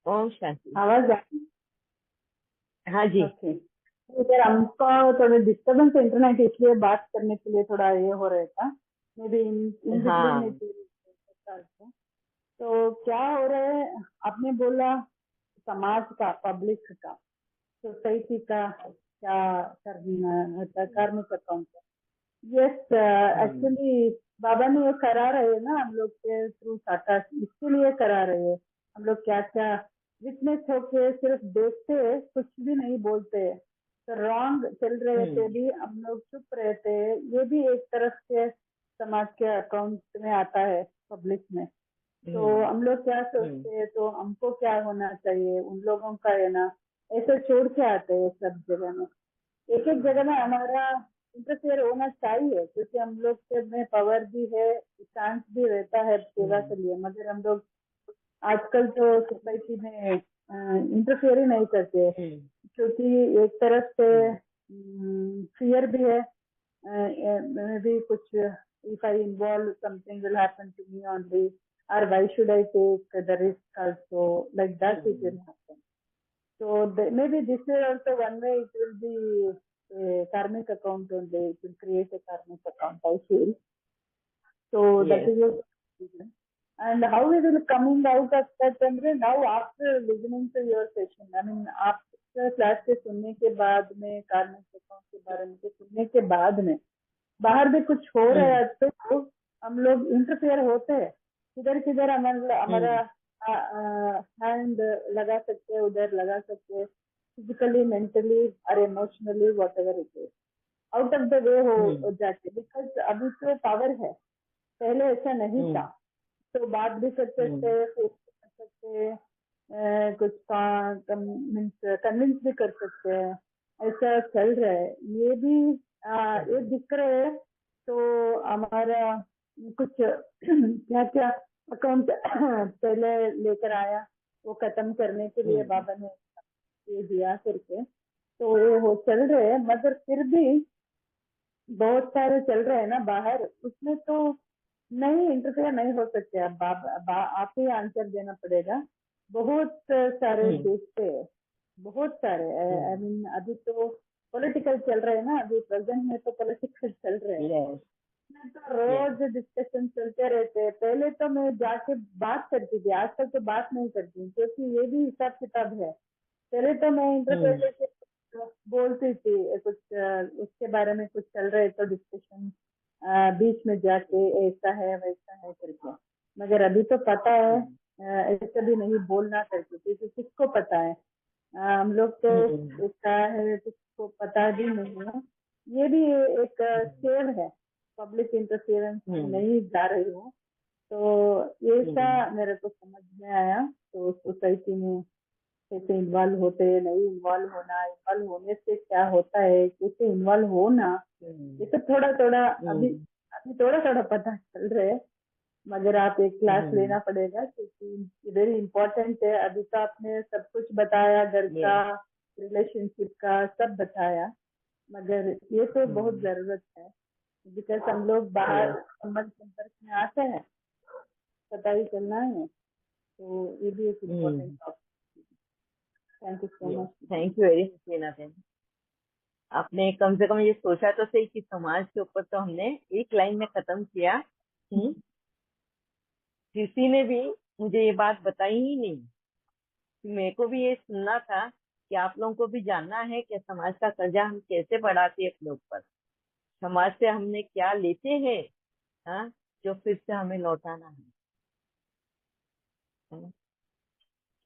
ओम शांति। आवाज आ हाँ जी। ओके। इधर हमको थोड़ा डिस्टर्बेंस है इंटरनेट, इसलिए बात करने के लिए थोड़ा ये हो रहा था। मे बी इन बिटवीन हाँ। तो क्या हो रहा है, आपने बोला समाज का, पब्लिक का, सोसाइटी का क्या करना, कार्मिक अकाउंट का। यस, हम्म। एक्चुअली बाबा ने ये करा रहे हैं ना हम लोग के थ्रू साटा, इसके लिए करा रहे हैं। हम लोग क्या क्या विटनेस होके सिर्फ देखते हैं, कुछ भी नहीं बोलते। तो रॉन्ग चल रहे थे हम्म। भी हम लोग चुप रहते हैं, ये भी एक तरफ से समाज के अकाउंट में आता है, पब्लिक में। तो हम्म। हम लोग क्या हम्म। सोचते हैं, तो हमको क्या होना चाहिए, उन लोगों का है ना, ऐसे छोड़ के आते हैं सब जगह में। एक एक जगह में हमारा इंटरफेयर होना चाहिए, क्योंकि हम लोग के में पावर भी है, चांस भी रहता है सेवा हम्म। के लिए। मगर हम लोग आजकल तो सोसाइटी में इंटरफेयर ही नहीं करते, हम्म। क्योंकि एक तरफ से हम्म। फियर भी है, maybe कुछ, if I involve something will happen to me only, or why should I take the risk also, like that it will happen. So maybe this is also one way it will be a karmic account only, it will create a karmic account, I feel. So that Yes. is what. And how is it coming out of that, Chandra? Now after listening to your session, I mean after class के सुनने के बाद में, कार्मिक account के बारे में के सुनने के बाद में, बाहर भी कुछ हो रहा हम्म। है तो हम लोग इंटरफेयर होते हैं, किधर किधर हमारा हम्म। हैंड लगा सकते हैं, उधर लगा सकते हैं, फिजिकली, मेंटली और emotionally, what ever it is, out of the way हो हम्म। जाते। बिकॉज अभी तो पावर है, पहले ऐसा नहीं था। हम्म। तो बात भी कर सकते हम्म। हैं, फेस कर सकते हैं, कुछ कन्विंस भी कर सकते हैं, ऐसा चल रहा है। ये भी ये दिख रहा है। तो हमारा कुछ क्या क्या अकाउंट पहले लेकर आया, वो खत्म करने के लिए हम्म। बाबा ने ये दिया करके, तो ये हो चल रहे हैं। मगर फिर भी बहुत सारे चल रहे हैं ना बाहर, उसमें तो नहीं इंटरफेयर नहीं हो सकते। अब आप ही आंसर देना पड़ेगा। बहुत सारे हम्म। देखते हैं, बहुत सारे। आई हम्म। मीन अभी तो पॉलिटिकल चल रहे हैं ना, अभी प्रेजेंट में तो पॉलिटिक्स चल रहे हैं। यस। इसमें तो यस। रोज डिस्कशन चलते रहते हैं। पहले तो मैं जाके बात करती थी, आजकल तो बात नहीं करती हूँ, क्योंकि ये भी हिसाब किताब है। पहले तो मैं इंटरफेयर हम्म। लेके बोलती थी कुछ, उसके बारे में कुछ चल रहे तो डिस्कशन, बीच में जाके ऐसा है वैसा है करके। मगर अभी तो पता है, हम्म। ऐसा भी नहीं बोलना करके, क्योंकि किसको पता है। हम लोग तो हम्म। क्या है, किसको पता भी नहीं है। ये भी एक सेव है, पब्लिक इंटरफेरेंस हम्म। नहीं जा रही हूँ। तो ऐसा हम्म। मेरे को समझ में आया। तो सोसाइटी में कैसे इन्वॉल्व होते हैं, नहीं इन्वॉल्व होना, इन्वॉल्व होने से क्या होता है, कैसे इन्वॉल्व होना, ये हम्म। तो थोड़ा थोड़ा अभी हम्म। अभी थोड़ा थोड़ा पता चल रहा है। मगर आप एक क्लास हम्म। लेना पड़ेगा, क्योंकि वेरी इंपॉर्टेंट है। अभी तो आपने सब कुछ बताया, घर का, यस। रिलेशनशिप का सब बताया। मगर ये तो बहुत हम्म। जरूरत है, बिकॉज हम लोग बाहर यस। संबंध संपर्क में आते हैं, पता ही चलना है। तो ये भी एक important hmm. Topic. Thank you so yes. Much. Thank you very much Meena बहन। आपने कम से कम ये सोचा तो सही कि समाज के ऊपर तो हमने एक लाइन में खत्म किया। किसी ने भी मुझे ये बात बताई ही नहीं। मेरे को भी ये सुनना था कि आप लोगों को भी जानना है कि समाज का कर्जा हम कैसे बढ़ाते हैं अपने ऊपर, समाज से हमने क्या लेते हैं, हाँ, जो फिर से हमें लौटाना है ना?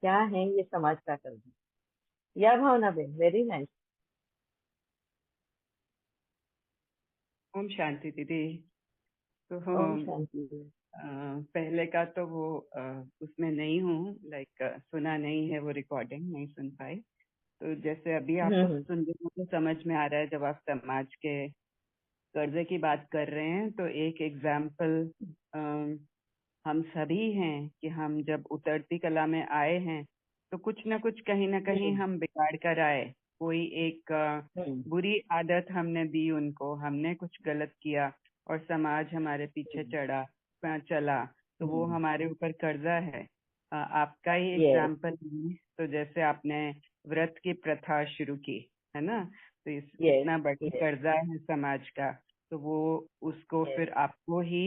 क्या है ये समाज का कर्जा। या भावना बहन, वेरी नाइस। ओम शांति दीदी। तो ओम शांति। पहले का तो वो उसमें नहीं हूँ, लाइक सुना नहीं है, वो रिकॉर्डिंग नहीं सुन पाई। तो जैसे अभी आपको हम्म। सुन के मुझे समझ में आ रहा है, जब आप समाज के कर्जे की बात कर रहे हैं, तो एक एग्जाम्पल हम सभी हैं कि हम जब उतरती कला में आए हैं, तो कुछ ना कुछ कहीं ना कहीं हम्म। हम बिगाड़ कर आए। कोई एक हम्म। बुरी आदत हमने दी उनको, हमने कुछ गलत किया और समाज हमारे पीछे चला, तो वो हम्म। हमारे ऊपर कर्जा है। आपका ही यस एग्जाम्पल तो जैसे आपने व्रत की प्रथा शुरू की है ना, तो यस इतना बड़ा यस कर्जा है समाज का, तो वो उसको यस फिर आपको ही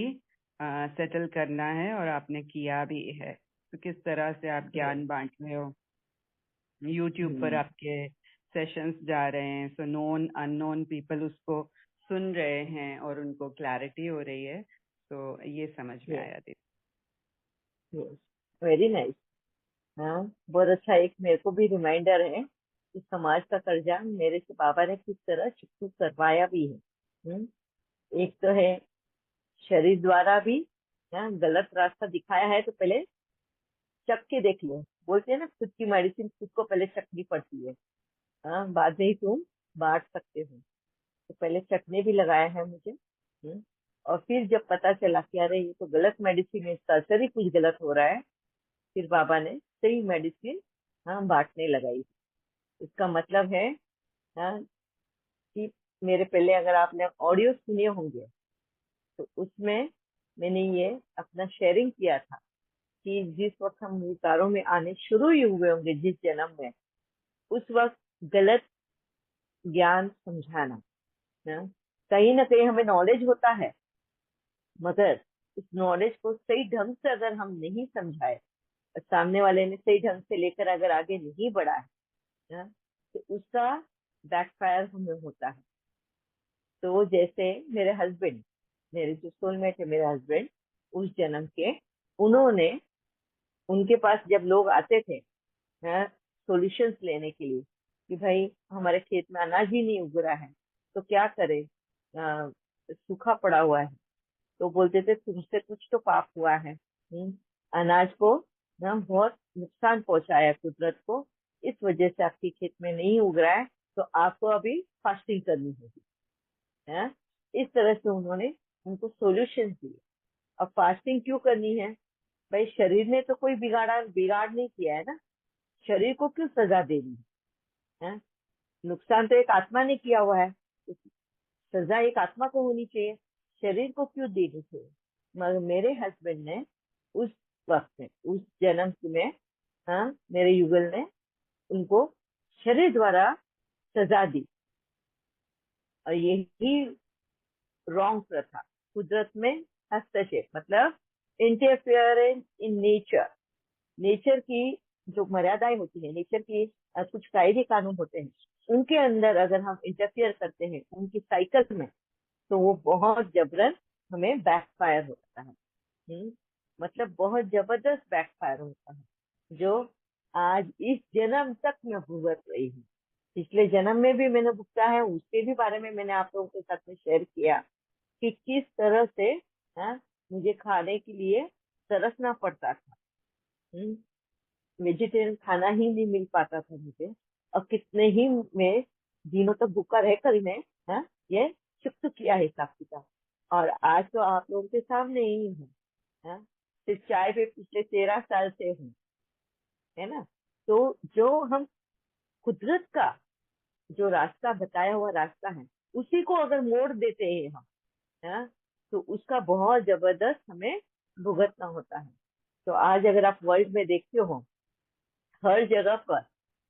सेटल करना है और आपने किया भी है। तो किस तरह से आप ज्ञान बांट रहे हो, यूट्यूब पर आपके सेशंस जा रहे हैं, सो नोन अननोन पीपल उसको सुन रहे हैं और उनको क्लैरिटी हो रही है, तो ये समझ में यस आया दीदी। Yes, very nice. हाँ, बहुत अच्छा। एक मेरे को भी रिमाइंडर है कि समाज का कर्जा मेरे से बाबा ने किस तरह चुकता करवाया भी है। एक तो है शरीर द्वारा भी। हाँ, गलत रास्ता दिखाया है तो पहले चख के देख लो। बोलते हैं ना, खुद की मेडिसिन खुद को पहले चखनी पड़ती है। हाँ, बाद में ही तुम बांट सकते हो। तो पहले चखने भी लगाया है मुझे। और फिर जब पता चला कि अरे ये तो गलत मेडिसिन है, इसका असर ही कुछ गलत हो रहा है, फिर बाबा ने सही मेडिसिन हाँ बांटने लगाई। इसका मतलब है हाँ कि मेरे पहले अगर आपने ऑडियो सुने होंगे तो उसमें मैंने ये अपना शेयरिंग किया था कि जिस वक्त हम विकारों में आने शुरू ही हुए होंगे, जिस जन्म में, उस वक्त गलत ज्ञान समझाना। हाँ? कहीं ना कहीं हमें नॉलेज होता है, मगर उस नॉलेज को सही ढंग से अगर हम नहीं समझाए, और सामने वाले ने सही ढंग से लेकर अगर आगे नहीं बढ़ा है, हाँ, तो उसका बैकफायर हमें होता है। तो जैसे मेरे हस्बैंड, मेरे जो सोलमेट है, मेरे हस्बैंड उस जन्म के, उन्होंने, उनके पास जब लोग आते थे सॉल्यूशंस लेने के लिए कि भाई हमारे खेत में अनाज ही नहीं उग रहा है तो क्या करें, सूखा पड़ा हुआ है, तो बोलते थे तुमसे कुछ तो पाप हुआ है। अनाज को बहुत नुकसान पहुंचाया कुदरत को, इस वजह से आपके खेत में नहीं उग रहा है, तो आपको अभी फास्टिंग करनी होगी। है, इस तरह से उन्होंने उनको सॉल्यूशन दिए। अब फास्टिंग क्यों करनी है? भाई शरीर ने तो कोई बिगाड़ नहीं किया है ना, शरीर को क्यों सजा देनी है? नुकसान तो एक आत्मा ने किया हुआ है, तो सजा एक आत्मा को होनी चाहिए, शरीर को क्यों देनी चाहिए? मगर मेरे हस्बैंड ने उस वक्त में, उस जन्म में, हाँ, मेरे युगल ने उनको शरीर द्वारा सजा दी। और यही रॉन्ग प्रथा, कुदरत में हस्तक्षेप, मतलब इंटरफियरेंस इन नेचर। नेचर की जो मर्यादाएं होती है, नेचर की कुछ कायदे कानून होते हैं, उनके अंदर अगर हम इंटरफियर करते हैं उनकी साइकिल में, तो वो बहुत जबरन हमें बैकफायर होता है। मतलब बहुत जबरदस्त बैकफायर होता है, जो आज इस जन्म तक मैं भुगत रही हूँ। पिछले जन्म में भी मैंने भुगता है, उसके भी बारे में मैंने आप लोगों के साथ में शेयर किया कि किस तरह से मुझे खाने के लिए तरसना पड़ता था। वेजिटेरियन खाना ही नहीं मिल पाता था मुझे, और कितने ही मैं दिनों तक भूखा रहकर ही मैं ये चुप किया है हिसाब किताब। और आज तो आप लोगों के सामने ही हूँ। सिर्फ चाय पे पिछले 13 साल से हूँ, है ना। तो जो हम कुदरत का जो रास्ता, बताया हुआ रास्ता है, उसी को अगर मोड़ देते हैं हम, है, तो उसका बहुत जबरदस्त हमें भुगतना होता है। तो आज अगर आप वर्ल्ड में देखते हो, हर जगह पर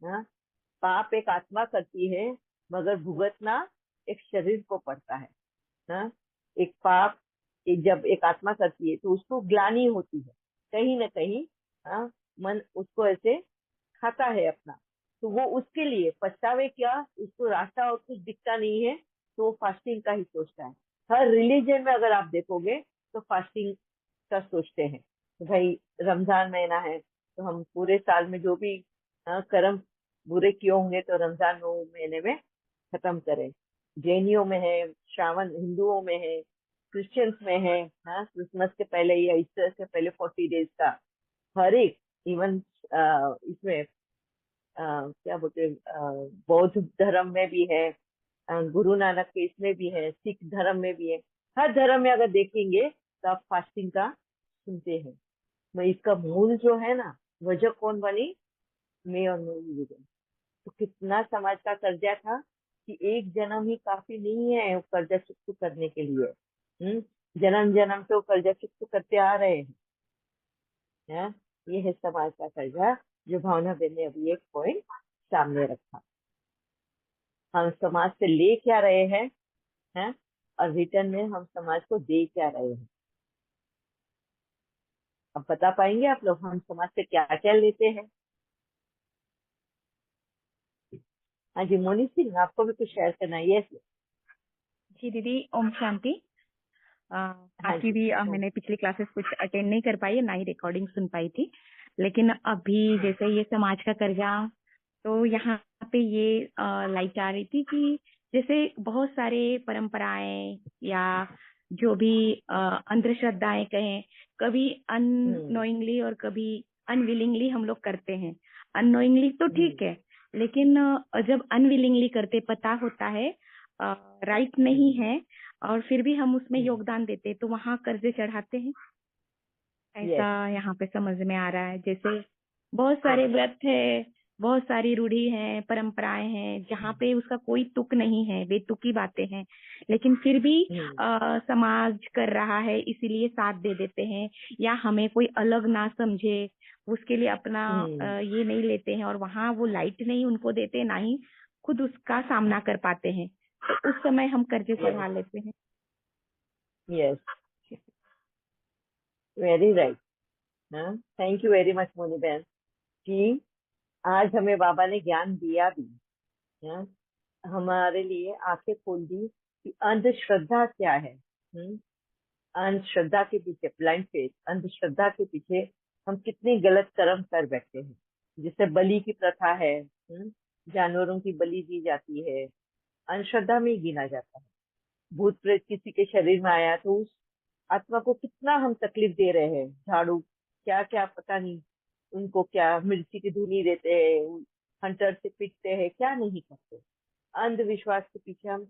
हाँ, पाप एक आत्मा करती है, मगर भुगतना एक शरीर को पड़ता है। हाँ, एक पाप जब एक आत्मा करती है तो उसको ग्लानि होती है, कहीं ना कहीं। हाँ, मन उसको ऐसे खाता है अपना, तो वो उसके लिए पछतावे क्या, उसको रास्ता और कुछ दिखता नहीं है, तो वो फास्टिंग का ही सोचता है। हर रिलीजन में अगर आप देखोगे तो फास्टिंग का सोचते हैं। तो भाई रमजान महीना है, तो हम पूरे साल में जो भी कर्म बुरे किए होंगे तो रमजान महीने में खत्म करें। जैनियों में है, श्रावण हिंदुओं में है, क्रिश्चियंस में है, हाँ, क्रिसमस के पहले या ईस्टर से पहले 40 डेज का। हर एक, इवन इसमें क्या बोलते हैं, बौद्ध धर्म में भी है, गुरु नानक के इसमें भी है, सिख धर्म में भी है। हर धर्म में अगर देखेंगे तो आप फास्टिंग का सुनते हैं। मैं इसका मूल जो है ना, वजह कौन बनी? मैं और मेरी विजन। तो कितना समाज का कर्जा था कि एक जन्म ही काफी नहीं है वो कर्जा चुकता करने के लिए। जन्म जन्म से वो कर्जा चुकता करते आ रहे हैं। ये है समाज का कर्जा, जो भावना बहन ने अभी एक पॉइंट सामने रखा। हम समाज से ले क्या रहे हैं, और रिटर्न में हम समाज को दे क्या रहे हैं। अब बता पाएंगे आप लोग हम समाज से क्या क्या लेते हैं? हाँ जी मोनी सिंह, आपको भी कुछ शेयर करना है? यस। जी दीदी, ओम शांति। हाँ आपकी जी। भी मैंने पिछली क्लासेस कुछ अटेंड नहीं कर पाई, ना ही रिकॉर्डिंग सुन पाई थी, लेकिन अभी जैसे ये समाज का कर्जा, तो यहाँ पे ये लाइट आ रही थी कि जैसे बहुत सारे परंपराएं या जो भी अंधश्रद्धाएं कहें, कभी अननोइंगली और कभी अनविलिंगली हम लोग करते हैं। अननोइंगली तो ठीक है, लेकिन जब अनविलिंगली करते, पता होता है राइट नहीं है, और फिर भी हम उसमें योगदान देते, तो वहां कर्जे चढ़ाते हैं, ऐसा यहाँ पे समझ में आ रहा है। जैसे बहुत सारे व्रत है, बहुत सारी रूढ़ी है, परंपराएं हैं, जहाँ पे उसका कोई तुक नहीं है, बेतुकी बातें हैं, लेकिन फिर भी समाज कर रहा है इसीलिए साथ दे देते हैं, या हमें कोई अलग ना समझे उसके लिए अपना ये नहीं लेते हैं, और वहाँ वो लाइट नहीं उनको देते, ना ही खुद उसका सामना कर पाते हैं, तो उस समय हम कर्जे चढ़ा लेते हैं। Yes, very right. Thank you very much Moni बहन कि आज हमें बाबा ने ज्ञान दिया भी, हमारे लिए आंखें खोल दी कि अंधश्रद्धा क्या है। अंधश्रद्धा के पीछे, ब्लाइंड फेथ, अंधश्रद्धा के पीछे हम कितने गलत कर्म कर बैठे हैं। जिससे बलि की प्रथा है, जानवरों की बलि दी जाती है, अंधश्रद्धा में ही गिना जाता है। भूत प्रेत किसी के शरीर में आया तो उस आत्मा को कितना हम तकलीफ दे रहे हैं, झाड़ू क्या क्या पता नहीं, उनको क्या मिर्ची की धुनी देते हैं, हंटर से पीटते हैं, क्या नहीं करते। अंधविश्वास के पीछे हम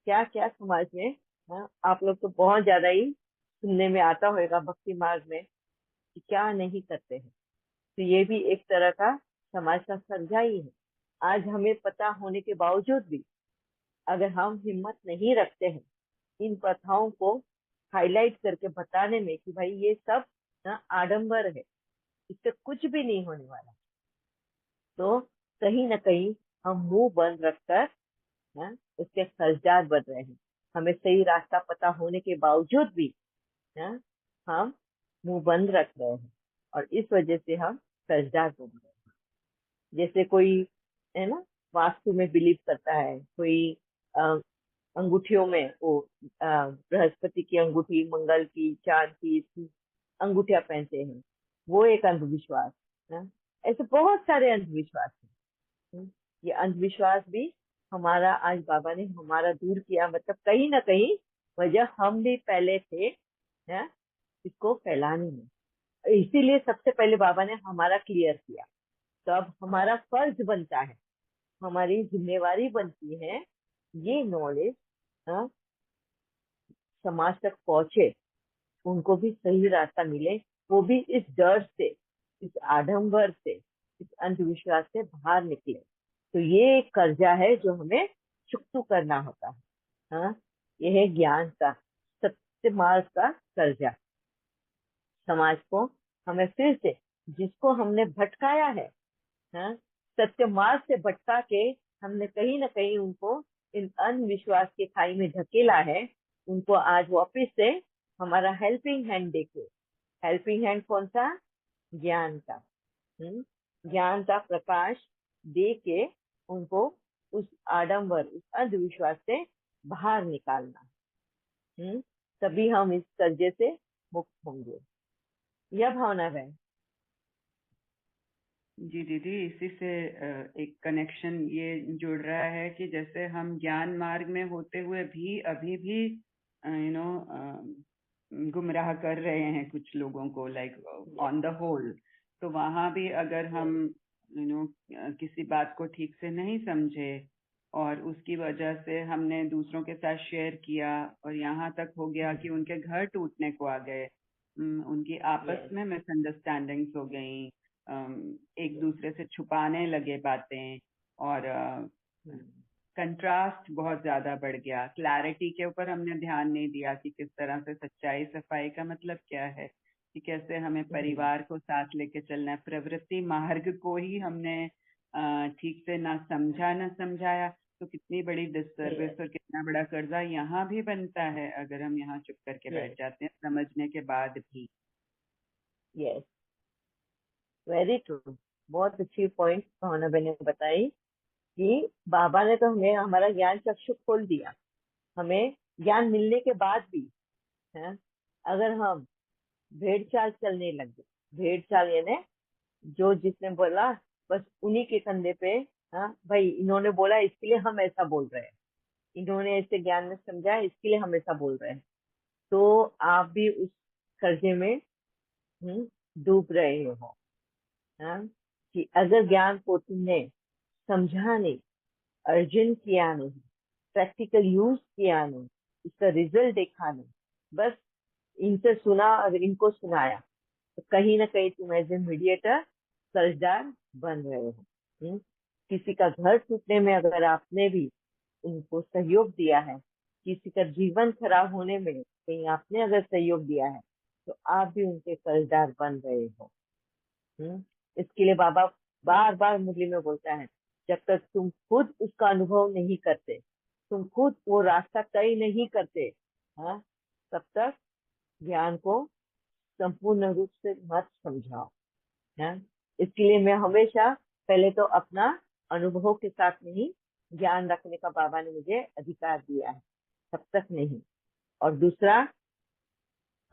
क्या क्या समाज में, आप लोग तो बहुत ज्यादा ही सुनने में आता होगा भक्ति मार्ग में कि क्या नहीं करते हैं। तो ये भी एक तरह का समाज का कर्जा ही है। आज हमें पता होने के बावजूद भी अगर हम हिम्मत नहीं रखते हैं इन प्रथाओं को हाईलाइट करके बताने में कि भाई ये सब आडंबर है, इससे कुछ भी नहीं होने वाला, तो कहीं ना कहीं हम मुंह बंद रखकर उसके कर्जदार बन रहे हैं। हमें सही रास्ता पता होने के बावजूद भी हम मुंह बंद रख रहे हैं, और इस वजह से हम कर्जदार बन रहे हैं। जैसे कोई है ना वास्तु में बिलीव करता है, कोई अंगूठियों में वो बृहस्पति की अंगूठी, मंगल की, चांद की अंगूठियां पहनते हैं, वो एक अंधविश्वास है। ऐसे बहुत सारे अंधविश्वास हैं। ये अंधविश्वास भी हमारा आज बाबा ने हमारा दूर किया, मतलब कहीं ना कहीं वजह हम भी पहले थे इसको फैलाने में, इसीलिए सबसे पहले बाबा ने हमारा क्लियर किया। तो अब हमारा फर्ज बनता है, हमारी जिम्मेवारी बनती है ये नॉलेज समाज तक पहुंचे, उनको भी सही रास्ता मिले, वो भी इस डर से, इस आडंबर से, इस अंधविश्वास से बाहर निकले। तो ये एक कर्जा है जो हमें चुकता करना होता है। यह है ज्ञान का, सत्य मार्ग का कर्जा। समाज को हमें फिर से, जिसको हमने भटकाया है, सत्य मार्ग से भटका के हमने कहीं ना कहीं उनको इन अंधविश्वास के खाई में धकेला है, उनको आज वापिस से हमारा हेल्पिंग हैंड देके, हेल्पिंग हैंड कौन सा? ज्ञान का, ज्ञान का प्रकाश दे के उनको उस आडंबर, उस अंधविश्वास से बाहर निकालना, तभी हम इस कर्जे से मुक्त होंगे। यह भावना है। जी दीदी, इसी से एक कनेक्शन ये जुड़ रहा है कि जैसे हम ज्ञान मार्ग में होते हुए भी अभी भी गुमराह कर रहे हैं कुछ लोगों को, लाइक ऑन द होल। तो वहां भी अगर हम किसी बात को ठीक से नहीं समझे और उसकी वजह से हमने दूसरों के साथ शेयर किया और यहाँ तक हो गया कि उनके घर टूटने को आ गए, उनकी आपस में मिसअंडरस्टैंडिंग्स हो गई, एक दूसरे से छुपाने लगे बातें, और कंट्रास्ट बहुत ज्यादा बढ़ गया। क्लैरिटी के ऊपर हमने ध्यान नहीं दिया कि किस तरह से सच्चाई सफाई का मतलब क्या है। कि कैसे हमें परिवार को साथ लेके चलना है। प्रवृत्ति मार्ग को ही हमने ठीक से ना समझा ना समझाया, तो कितनी बड़ी डिससर्विस और कितना बड़ा कर्जा यहाँ भी बनता है अगर हम यहाँ चुप करके बैठ जाते हैं समझने के बाद भी। Yes, very true. बहुत अच्छी पॉइंट भावना बहन ने बताई कि बाबा ने तो हमें हमारा ज्ञान चक्षु खोल दिया। हमें ज्ञान मिलने के बाद भी है, अगर हम भेड़ चाल चलने लग गए, भेड़ चाल यानी जो जिसने बोला बस उन्हीं के कंधे पे, हाँ भाई इन्होंने बोला इसके लिए हम ऐसा बोल रहे हैं, इन्होंने ऐसे ज्ञान में समझा इसके लिए हम ऐसा बोल रहे हैं, तो आप भी उस कर्जे में डूब रहे हो। हाँ, कि अगर ज्ञान को तुमने समझा नहीं, अर्जन किया नहीं, प्रैक्टिकल यूज किया नहीं, इसका रिजल्ट देखा नहीं, बस इनसे सुना और इनको सुनाया, तो कहीं ना कहीं तुम एज ए मीडिएटर कर्जदार बन रहे हो। किसी का घर टूटने में अगर आपने भी उनको सहयोग दिया है, किसी का जीवन खराब होने में कहीं आपने अगर सहयोग दिया है, तो आप भी उनके कर्जदार बन रहे हो। इसके लिए बाबा बार बार मुरली में बोलता है, जब तक तुम खुद उसका अनुभव नहीं करते, तुम खुद वो रास्ता तय नहीं करते, हाँ, तब तक ज्ञान को संपूर्ण रूप से मत समझाओ। हाँ, इसके लिए मैं हमेशा पहले तो अपना अनुभव के साथ नहीं ज्ञान रखने का बाबा ने मुझे अधिकार दिया है, तब तक नहीं। और दूसरा,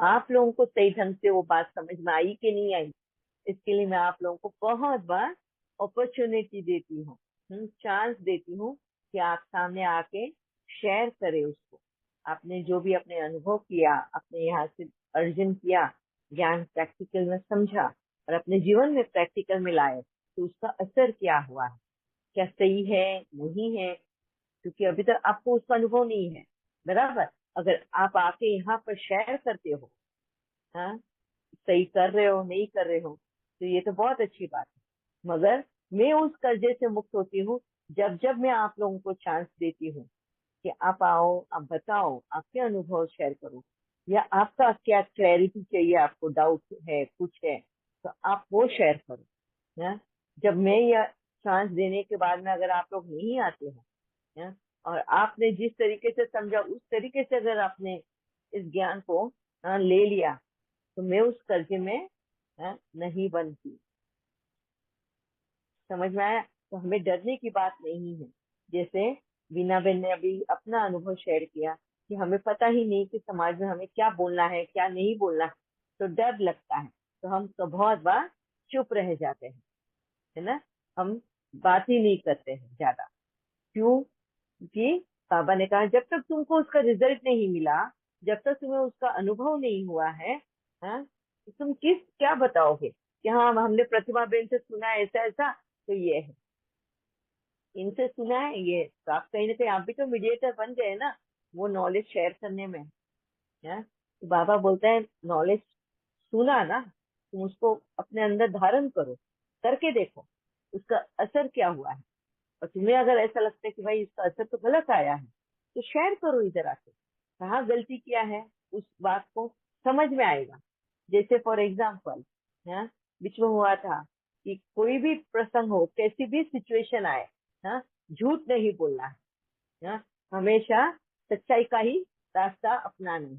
आप लोगों को सही ढंग से वो बात समझ में आई कि नहीं आई, इसके लिए मैं आप लोगों को बहुत बार अपॉर्चुनिटी देती हूँ, चांस देती हूँ कि आप सामने आके शेयर करें उसको। आपने जो भी अपने अनुभव किया, अपने यहाँ से अर्जन किया, ज्ञान प्रैक्टिकल में समझा और अपने जीवन में प्रैक्टिकल में लाए, तो उसका असर क्या हुआ है, क्या सही है नहीं है, क्योंकि अभी तक आपको उसका अनुभव नहीं है, बराबर। अगर आप आके यहाँ पर शेयर करते हो, हाँ, सही कर रहे हो नहीं कर रहे हो, तो ये तो बहुत अच्छी बात है। मगर मैं उस कर्जे से मुक्त होती हूँ जब जब मैं आप लोगों को चांस देती हूँ कि आप आओ, आप बताओ, आपके अनुभव शेयर करो, या आपका क्या क्लैरिटी चाहिए, आपको डाउट है कुछ है तो आप वो शेयर करो। है, जब मैं यह चांस देने के बाद में अगर आप लोग नहीं आते हो, है, और आपने जिस तरीके से समझा उस तरीके से अगर आपने इस ज्ञान को ले लिया, तो मैं उस कर्जे में नहीं बनती। समझ में आया? तो हमें डरने की बात नहीं है। जैसे बीना बहन ने अभी अपना अनुभव शेयर किया कि हमें पता ही नहीं कि समाज में हमें क्या बोलना है क्या नहीं बोलना है, तो डर लगता है, तो हम तो बहुत बार चुप रह जाते हैं, है ना, हम बात ही नहीं करते हैं ज्यादा। क्यों? क्योंकि बाबा ने कहा जब तक तुमको उसका रिजल्ट नहीं मिला, जब तक तुम्हें उसका अनुभव नहीं हुआ है, हाँ, तो तुम क्या बताओगे कि हाँ हमने प्रतिभा बेन से सुना है ऐसा ऐसा, तो ये है, इनसे सुना है ये, तो आप कहीं ना कहीं आप भी तो मीडिएटर बन गए ना वो नॉलेज शेयर करने में। है, तो बाबा बोलता है नॉलेज सुना ना, तुम उसको अपने अंदर धारण करो, करके देखो उसका असर क्या हुआ है, और तुम्हें अगर ऐसा लगता है कि भाई इसका असर तो गलत आया है, तो शेयर करो इधर आके, कहाँ गलती किया है उस बात को समझ में आएगा। जैसे फॉर एग्जाम्पल, बीच में हुआ था कि कोई भी प्रसंग हो, कैसी भी सिचुएशन आए, झूठ नहीं बोलना है, हमेशा सच्चाई का ही रास्ता अपनाना है।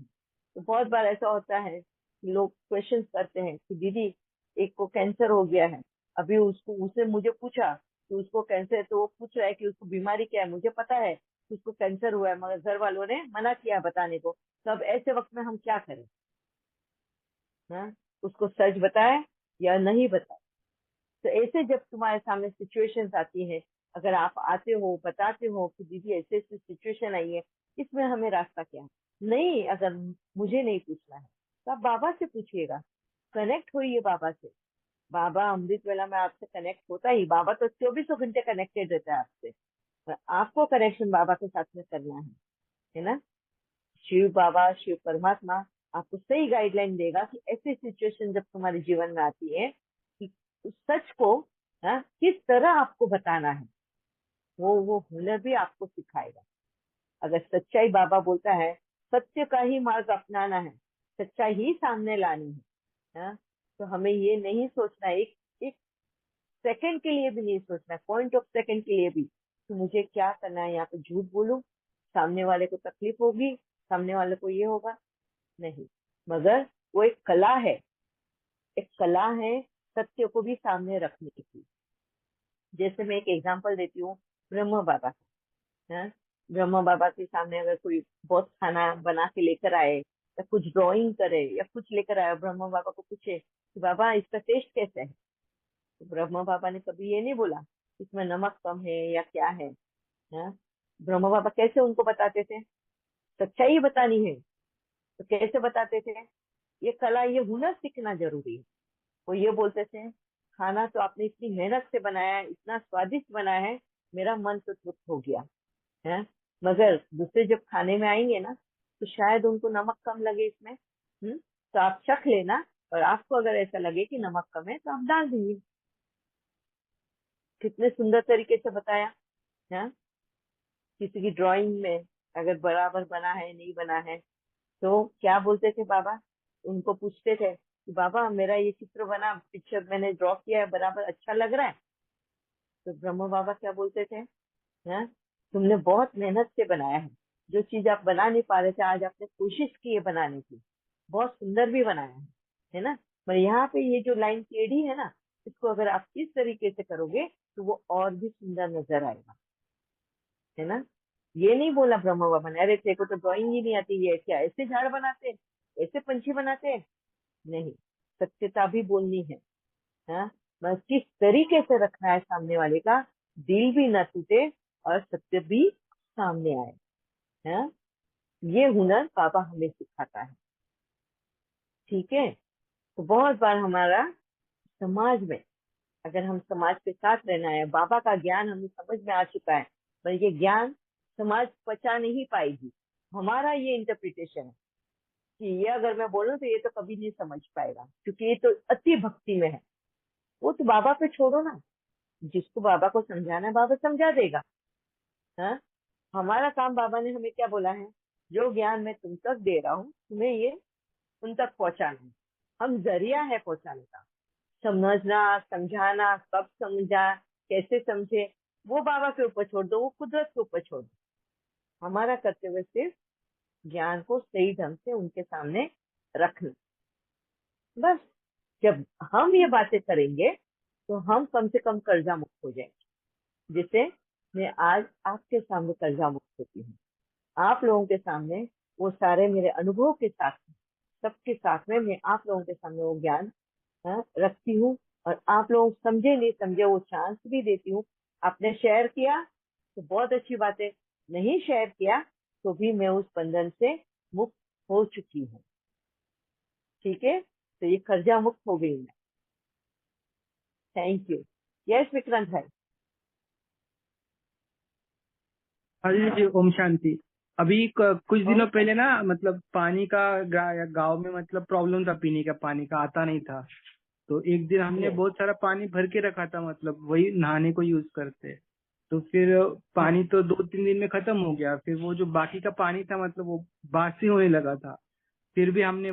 तो बहुत बार ऐसा होता है कि लोग क्वेश्चन करते हैं कि दीदी एक को कैंसर हो गया है, अभी उसने मुझे पूछा कि उसको कैंसर है, तो वो पूछ रहा है कि उसको बीमारी क्या है, मुझे पता है कि उसको कैंसर हुआ है मगर घर वालों ने मना किया बताने को, तो अब ऐसे वक्त में हम क्या करें? उसको सच बताए या नहीं बताए? तो ऐसे जब तुम्हारे सामने सिचुएशंस आती है, अगर आप आते हो बताते हो कि दीदी ऐसे ऐसी सिचुएशन आई है, इसमें हमें रास्ता क्या है, नहीं अगर मुझे नहीं पूछना है तो आप बाबा से पूछिएगा, कनेक्ट होइए बाबा से। बाबा अमृत वेला में आपसे कनेक्ट होता ही, बाबा तो 24 घंटे कनेक्टेड रहता है आपसे, पर आपको कनेक्शन बाबा के साथ में करना है ना। शिव बाबा, शिव परमात्मा आपको सही गाइडलाइन देगा कि ऐसी सिचुएशन जब तुम्हारे जीवन में आती है कि उस सच को किस तरह आपको बताना है, वो हुनर भी आपको सिखाएगा। अगर सच्चाई, बाबा बोलता है सत्य का ही मार्ग अपनाना है, सच्चाई ही सामने लानी हाँ, तो हमें ये नहीं सोचना, एक एक सेकंड के लिए भी नहीं सोचना, पॉइंट ऑफ सेकंड के लिए भी कि मुझे क्या करना है, यहाँ पे झूठ बोलूं, सामने वाले को तकलीफ होगी, सामने वाले को ये होगा, नहीं। मगर वो एक कला है, एक कला है सत्य को भी सामने रखने की। जैसे मैं एक एग्जांपल देती हूँ ब्रह्म बाबा का। हाँ, ब्रह्म बाबा के सामने अगर कोई बहुत खाना बना के लेकर आए या कुछ ड्राइंग करे या कुछ लेकर आए, ब्रह्म बाबा को पूछे कि बाबा इसका टेस्ट कैसा है, तो ब्रह्म बाबा ने कभी ये नहीं बोला इसमें नमक कम है या क्या है। हाँ, ब्रह्म बाबा कैसे उनको बताते थे, सच्चाई बतानी है तो कैसे बताते थे, ये कला, ये हुनर सीखना जरूरी है। वो ये बोलते थे खाना तो आपने इतनी मेहनत से बनाया है, इतना स्वादिष्ट बनाया है, मेरा मन तो तृप्त हो गया है, मगर दूसरे जब खाने में आएंगे ना तो शायद उनको नमक कम लगे इसमें। तो आप चख लेना, और आपको अगर ऐसा लगे कि नमक कम है तो आप डाल दीजिए। कितने सुंदर तरीके से बताया है। किसी की ड्राइंग में अगर बराबर बना है नहीं बना है तो क्या बोलते थे बाबा, उनको पूछते थे कि बाबा मेरा ये चित्र बना, पिक्चर मैंने ड्रॉ किया है, बराबर अच्छा लग रहा है, तो ब्रह्म बाबा क्या बोलते थे, हाँ, तुमने बहुत मेहनत से बनाया है, जो चीज आप बना नहीं पा रहे थे आज आपने कोशिश की है बनाने की, बहुत सुंदर भी बनाया है ना। पर यहाँ पे ये जो लाइन टेढ़ी है ना, इसको अगर आप इस तरीके से करोगे तो वो और भी सुंदर नजर आएगा, है ना। ये नहीं बोला ब्रह्म बाबा ने, अरे तेरे को तो ड्राइंग ही नहीं आती है क्या, ऐसे झाड़ बनाते, ऐसे पंछी बनाते हैं, नहीं, सत्यता भी बोलनी है। हाँ, बस किस तरीके से रखना है सामने वाले का, दिल भी न टूटे और सत्य भी सामने आए। हाँ, ये हुनर बाबा हमें सिखाता है। ठीक है, तो बहुत बार हमारा समाज में, अगर हम समाज के साथ रहना है, बाबा का ज्ञान हमें समझ में आ चुका है, पर ये ज्ञान समाज पचा नहीं पाएगी। हमारा ये इंटरप्रिटेशन है कि ये अगर मैं बोलूं तो ये तो कभी नहीं समझ पाएगा, क्योंकि ये तो अति भक्ति में है। वो तो बाबा पे छोड़ो ना, जिसको बाबा को समझाना है बाबा समझा देगा। हाँ, हमारा काम, बाबा ने हमें क्या बोला है, जो ज्ञान मैं तुम तक दे रहा हूँ तुम्हें ये उन तक पहुंचाना है, हम जरिया है पहुंचाने का। समझना समझाना, कब समझा कैसे समझे, वो बाबा के ऊपर छोड़ दो, वो कुदरत के ऊपर छोड़ दो। हमारा कर्तव्य सिर्फ ज्ञान को सही ढंग से उनके सामने रखना, बस। जब हम ये बातें करेंगे तो हम कम से कम कर्जा मुक्त हो जाएंगे, जिससे मैं आज आपके सामने कर्जा मुक्त होती हूँ। आप लोगों के सामने वो सारे मेरे अनुभव के साथ, सबके साथ में मैं आप लोगों के सामने वो ज्ञान रखती हूँ, और आप लोग समझे नहीं समझे वो चांस भी देती हूँ। आपने शेयर किया तो बहुत अच्छी बात है, नहीं शेयर किया तो भी मैं उस बंधन से मुक्त हो चुकी हूँ। ठीक है, तो ये कर्जा मुक्त हो गई मैं। Thank you. यस विक्रांत भाई। हाँ जी, ओम शांति। अभी कुछ दिनों पहले ना, मतलब पानी का गांव में मतलब प्रॉब्लम था, पीने का पानी का आता नहीं था। तो एक दिन हमने बहुत सारा पानी भर के रखा था, मतलब वही नहाने को यूज करते। तो फिर पानी तो 2-3 दिन में खत्म हो गया। फिर वो जो बाकी का पानी था मतलब वो बासी होने लगा था। फिर भी हमने